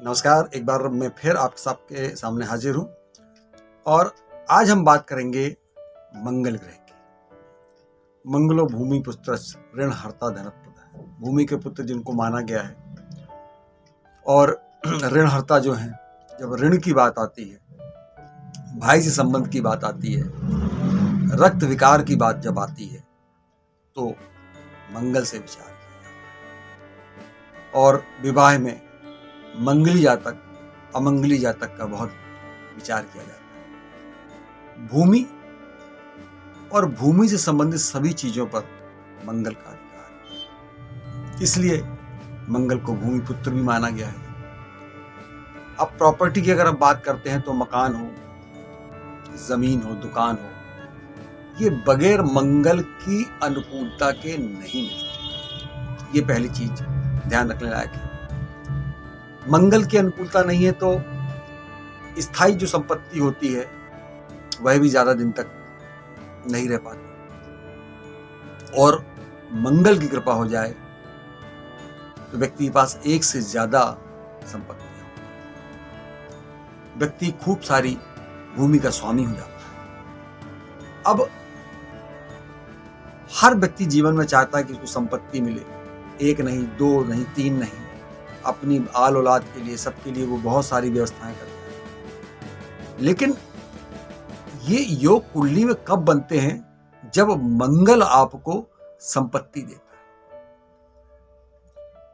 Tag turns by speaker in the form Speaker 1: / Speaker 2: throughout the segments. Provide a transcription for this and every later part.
Speaker 1: नमस्कार, एक बार मैं फिर आप सबके सामने हाजिर हूँ और आज हम बात करेंगे मंगल ग्रह की। मंगलो भूमि पुत्र ऋण हरता धनप्रद। भूमि के पुत्र जिनको माना गया है और ऋण हरता जो है, जब ऋण की बात आती है, भाई से संबंध की बात आती है, रक्त विकार की बात जब आती है तो मंगल से विचार किया जाता है। और विवाह में मंगली जातक अमंगली जातक का बहुत विचार किया जाता है। भूमि और भूमि से संबंधित सभी चीजों पर मंगल का अधिकार है, इसलिए मंगल को भूमि पुत्र भी माना गया है। अब प्रॉपर्टी की अगर हम बात करते हैं तो मकान हो, जमीन हो, दुकान हो, ये बगैर मंगल की अनुकूलता के नहीं मिलती। ये पहली चीज ध्यान रखने लायक है। मंगल की अनुकूलता नहीं है तो स्थायी जो संपत्ति होती है वह भी ज्यादा दिन तक नहीं रह पाती, और मंगल की कृपा हो जाए तो व्यक्ति के पास एक से ज्यादा संपत्ति है, व्यक्ति खूब सारी भूमि का स्वामी हो जाता है। अब हर व्यक्ति जीवन में चाहता है कि उसको संपत्ति मिले, एक नहीं, दो नहीं, तीन नहीं, अपनी आल औलाद के लिए, सबके लिए वो बहुत सारी व्यवस्थाएं करता है। लेकिन ये योग कुंडली में कब बनते हैं? जब मंगल आपको संपत्ति देता है।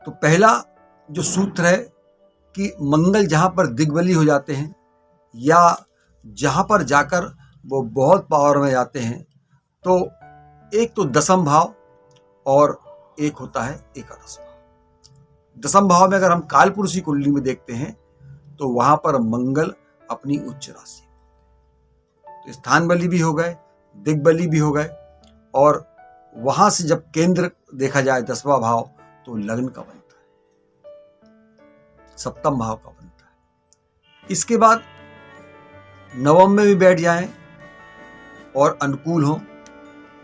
Speaker 1: तो पहला जो सूत्र है कि मंगल जहां पर दिग्बली हो जाते हैं या जहां पर जाकर वो बहुत पावर में जाते हैं, तो एक तो दसम भाव और एक होता है एकादश भाव। दसम भाव में अगर हम कालपुरुषी कुंडली में देखते हैं तो वहां पर मंगल अपनी उच्च राशि, तो स्थान बली भी हो गए, दिग्बली भी हो गए, और वहां से जब केंद्र देखा जाए 10वां भाव तो लग्न का बनता है, सप्तम भाव का बनता है। इसके बाद नवम में भी बैठ जाएं और अनुकूल हो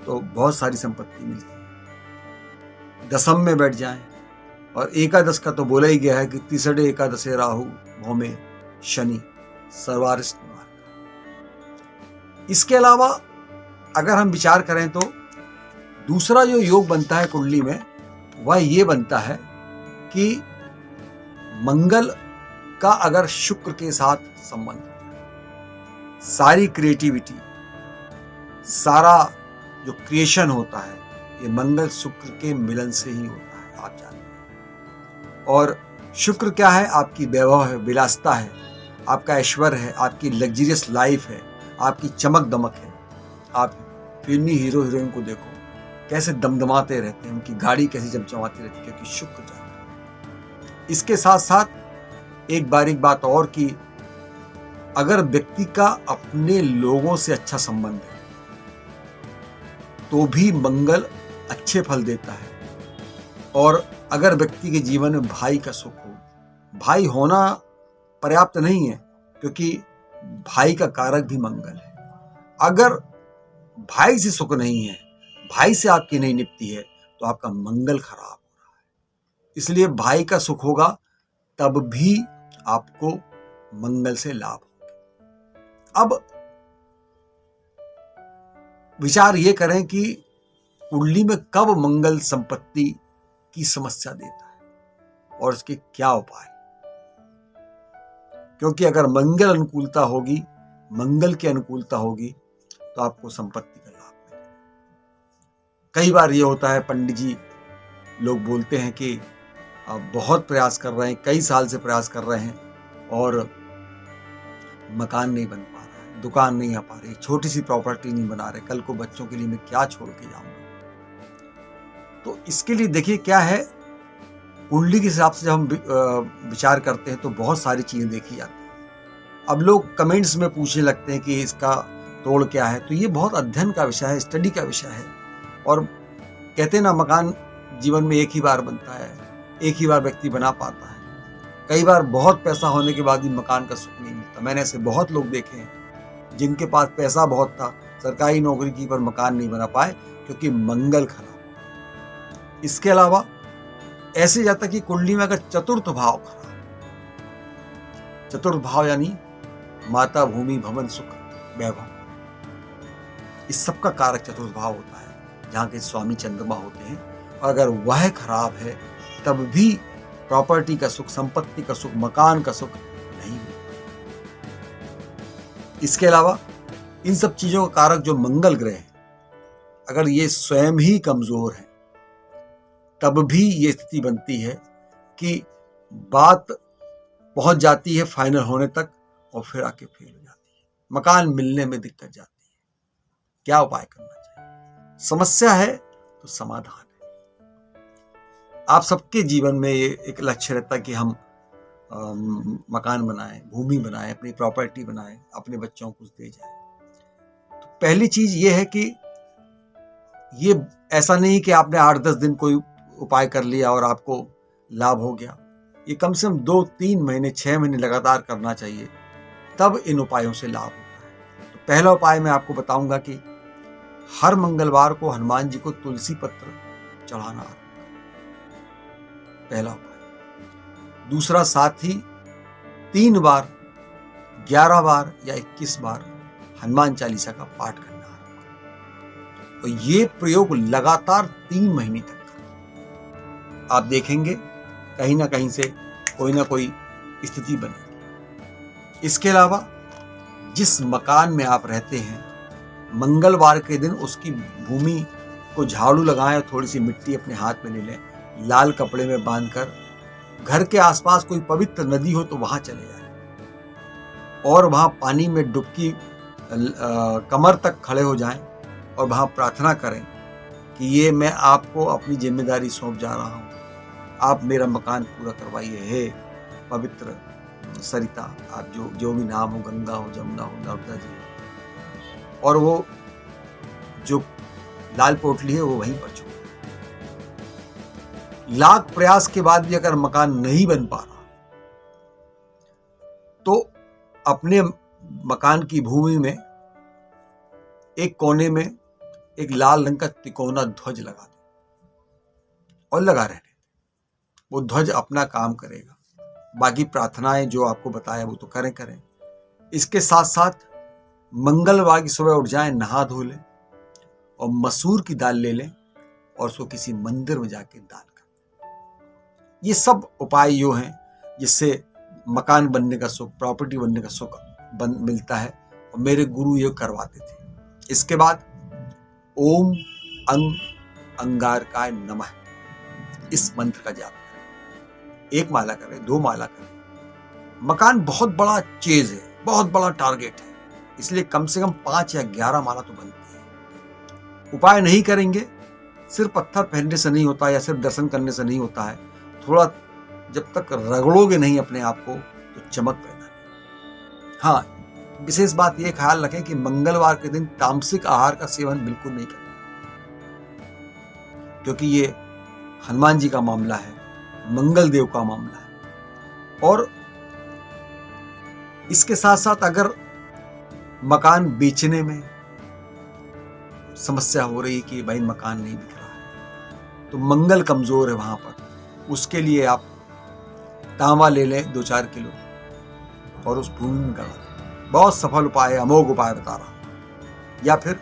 Speaker 1: तो बहुत सारी संपत्ति मिलती है। दसम में बैठ जाएं, और एकादश का तो बोला ही गया है कि तीसरे एकादशे राहु भौमे शनि सर्वारिष्ट मार्ग। इसके अलावा अगर हम विचार करें तो दूसरा जो योग बनता है कुंडली में वह ये बनता है कि मंगल का अगर शुक्र के साथ संबंध, सारी क्रिएटिविटी, सारा जो क्रिएशन होता है, ये मंगल शुक्र के मिलन से ही होता है, आप जानते हैं। और शुक्र क्या है? आपकी वैभव है, विलासता है, आपका ऐश्वर्य है, आपकी लग्जरियस लाइफ है, आपकी चमक दमक है। आप फिल्मी हीरो हीरोइन को देखो कैसे दमदमाते रहते हैं, उनकी गाड़ी कैसी चमचमाती रहती है, क्योंकि शुक्र जाता है। इसके साथ साथ एक बारीक बात और कि अगर व्यक्ति का अपने लोगों से अच्छा संबंध है तो भी मंगल अच्छे फल देता है। और अगर व्यक्ति के जीवन में भाई का सुख हो, भाई होना पर्याप्त नहीं है क्योंकि भाई का कारक भी मंगल है। अगर भाई से सुख नहीं है, भाई से आपकी नहीं निपटी है, तो आपका मंगल खराब हो रहा है। इसलिए भाई का सुख होगा तब भी आपको मंगल से लाभ होगा। अब विचार ये करें कि कुंडली में कब मंगल संपत्ति की समस्या देता है और इसके क्या उपाय, क्योंकि अगर मंगल अनुकूलता होगी, मंगल की अनुकूलता होगी तो आपको संपत्ति का लाभ मिलेगा। कई बार ये होता है, पंडित जी लोग बोलते हैं कि आप बहुत प्रयास कर रहे हैं, कई साल से प्रयास कर रहे हैं और मकान नहीं बन पा रहा है, दुकान नहीं आ पा रही, छोटी सी प्रॉपर्टी नहीं बना रहे, कल को बच्चों के लिए मैं क्या छोड़ के जाऊंगा। तो इसके लिए देखिए क्या है, कुंडली के हिसाब से जब हम विचार करते हैं तो बहुत सारी चीजें देखी जाती हैं। अब लोग कमेंट्स में पूछने लगते हैं कि इसका तोड़ क्या है, तो ये बहुत अध्ययन का विषय है, स्टडी का विषय है। और कहते हैं ना, मकान जीवन में एक ही बार बनता है, एक ही बार व्यक्ति बना पाता है। कई बार बहुत पैसा होने के बाद भी मकान का सुख नहीं मिलता। मैंने ऐसे बहुत लोग देखे हैं जिनके पास पैसा बहुत था, सरकारी नौकरी की, पर मकान नहीं बना पाए क्योंकि मंगल खराब। इसके अलावा ऐसे जाता कि कुंडली में अगर चतुर्थ भाव खराब, चतुर्थ भाव यानी माता, भूमि, भवन, सुख, वैभव, इस सब का कारक चतुर्थ भाव होता है, जहाँ के स्वामी चंद्रमा होते हैं। और अगर वह खराब है तब भी प्रॉपर्टी का सुख, संपत्ति का सुख, मकान का सुख नहीं मिलता। इसके अलावा इन सब चीजों का कारक जो मंगल ग्रह है, अगर ये स्वयं ही कमजोर है तब भी ये स्थिति बनती है कि बात पहुंच जाती है फाइनल होने तक और फिर आके फेल हो जाती है, मकान मिलने में दिक्कत जाती है। क्या उपाय करना चाहिए? समस्या है तो समाधान है। आप सबके जीवन में ये एक लक्ष्य रहता है कि हम मकान बनाएं, भूमि बनाएं, अपनी प्रॉपर्टी बनाएं, अपने बच्चों को कुछ दे जाएं। तो पहली चीज ये है कि ये ऐसा नहीं कि आपने 8-10 दिन कोई उपाय कर लिया और आपको लाभ हो गया। ये कम से कम 2-3 महीने, 6 महीने लगातार करना चाहिए, तब इन उपायों से लाभ होता है। तो पहला उपाय मैं आपको बताऊंगा कि हर मंगलवार को हनुमान जी को तुलसी पत्र चढ़ाना, पहला उपाय। दूसरा, साथ ही 3 बार, 11 बार या 21 बार हनुमान चालीसा का पाठ करना है। और ये प्रयोग लगातार 3 महीने तक आप देखेंगे कहीं ना कहीं से कोई ना कोई स्थिति बनेगी। इसके अलावा जिस मकान में आप रहते हैं, मंगलवार के दिन उसकी भूमि को झाड़ू लगाएं और थोड़ी सी मिट्टी अपने हाथ में ले लें, लाल कपड़े में बांधकर घर के आसपास कोई पवित्र नदी हो तो वहां चले जाएं और वहां पानी में डुबकी कमर तक खड़े हो जाएं और वहां प्रार्थना करें कि ये मैं आपको अपनी जिम्मेदारी सौंप जा रहा हूं, आप मेरा मकान पूरा करवाइए। हे पवित्र सरिता, आप जो भी नाम हो, गंगा हो, जमुना हो, नर्मदा जी, और वो जो लाल पोटली है वो वहीं पर छोड़। लाख प्रयास के बाद भी अगर मकान नहीं बन पा रहा तो अपने मकान की भूमि में एक कोने में एक लाल रंग का तिकोना ध्वज लगा दो और लगा रहने। वो ध्वज अपना काम करेगा, बाकी प्रार्थनाएं जो आपको बताया वो तो करें। इसके साथ साथ मंगलवार की सुबह उठ जाएं, नहा धो लें और मसूर की दाल ले लें और उसको किसी मंदिर में जाके दान करें। ये सब उपाय यो हैं जिससे मकान बनने का सुख, प्रॉपर्टी बनने का सुख मिलता है, और मेरे गुरु ये करवाते थे। इसके बाद ओम अंगारकाय नमः, इस मंत्र का जाप करें। 1 माला करें, 2 माला करें। मकान बहुत बड़ा चीज है, बहुत बड़ा टारगेट है, इसलिए कम से कम 5 या 11 माला तो बनती है। उपाय नहीं करेंगे, सिर्फ पत्थर पहनने से नहीं होता या सिर्फ दर्शन करने से नहीं होता है। थोड़ा जब तक रगड़ोगे नहीं अपने आप को तो चमक पैदा नहीं। हाँ, विशेष बात यह ख्याल रखें कि मंगलवार के दिन तामसिक आहार का सेवन बिल्कुल नहीं करना, क्योंकि ये हनुमान जी का मामला है, मंगल देव का मामला है। और इसके साथ साथ अगर मकान बेचने में समस्या हो रही कि भाई मकान नहीं बिक रहा है, तो मंगल कमजोर है वहां पर, उसके लिए आप तांबा ले लें 2-4 किलो और उस भूमि में गड़ा दें। बहुत सफल उपाय है, अमोघ उपाय बता रहा हूं। या फिर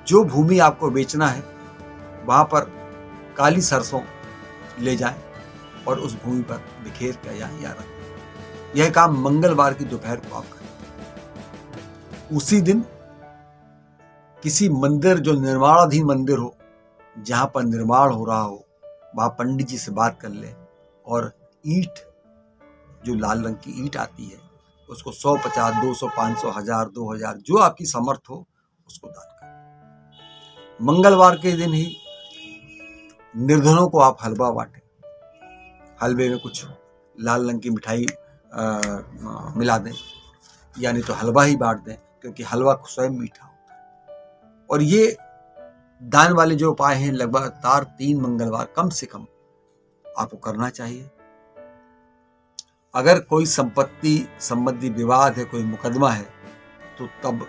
Speaker 1: जो भूमि आपको बेचना है वहां पर काली सरसों ले जाएं और उस भूमि पर बिखेर कर या रखें। यह काम मंगलवार की दोपहर को आप करें। उसी दिन किसी मंदिर, जो निर्माणाधीन मंदिर हो, जहां पर निर्माण हो रहा हो, वहां पंडित जी से बात कर ले और ईंट, जो लाल रंग की ईंट आती है, उसको 100, 50, 200, 500, 1000, 2000 जो आपकी समर्थ हो उसको दान करें। मंगलवार के दिन ही निर्धनों को आप हलवा बांटें। हलवे में कुछ लाल रंग की मिठाई मिला दें, यानी तो हलवा ही बांट दें, क्योंकि हलवा स्वयं मीठा होता है। और ये दान वाले जो उपाय हैं लगातार 3 मंगलवार कम से कम आपको करना चाहिए। अगर कोई संपत्ति संबंधी विवाद है, कोई मुकदमा है, तो तब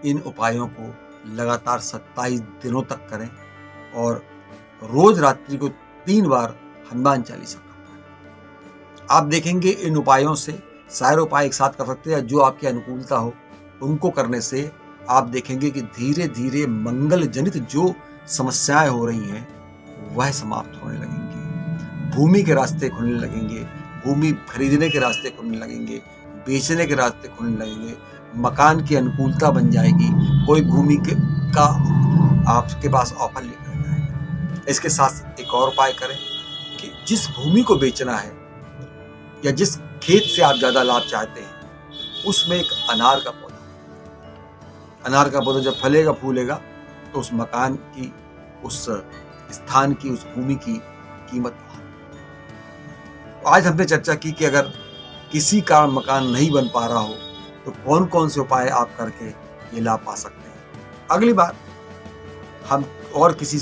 Speaker 1: इन उपायों को लगातार 27 दिनों तक करें और रोज रात्रि को 3 बार हनुमान चालीसा का पाठ। आप देखेंगे इन उपायों से सारे उपाय एक साथ कर सकते हैं, जो आपकी अनुकूलता हो उनको करने से आप देखेंगे कि धीरे धीरे मंगल जनित जो समस्याएं हो रही हैं वह समाप्त होने लगेंगी। भूमि के रास्ते खुलने लगेंगे, भूमि खरीदने के रास्ते खुलने लगेंगे, बेचने के रास्ते खुलने लगेंगे, मकान की अनुकूलता बन जाएगी, कोई भूमि का आपके पास ऑफर लेकर जाएगा। इसके साथ एक और उपाय करें कि जिस भूमि को बेचना है या जिस खेत से आप ज्यादा लाभ चाहते हैं उसमें एक अनार का पौधा जब फलेगा फूलेगा तो उस मकान की, उस स्थान की, उस भूमि की कीमत बढ़ेगी। आज हमने चर्चा की कि अगर किसी कारण मकान नहीं बन पा रहा हो तो कौन कौन से उपाय आप करके ये लाभ पा सकते हैं। अगली बार हम और किसी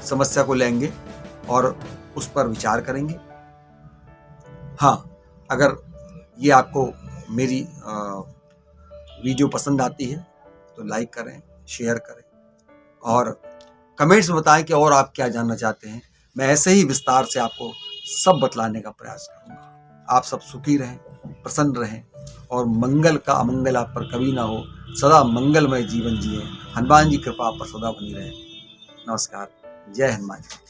Speaker 1: समस्या को लेंगे और उस पर विचार करेंगे। हाँ, अगर ये आपको मेरी वीडियो पसंद आती है तो लाइक करें, शेयर करें और कमेंट्स में बताएं कि और आप क्या जानना चाहते हैं। मैं ऐसे ही विस्तार से आपको सब बतलाने का प्रयास करूंगा। आप सब सुखी रहें, प्रसन्न रहें और मंगल का अमंगल आप पर कभी ना हो। सदा मंगलमय जीवन जिए। हनुमान जी कृपा आप पर सदा बनी रहे। नमस्कार। जय हनुमान जी।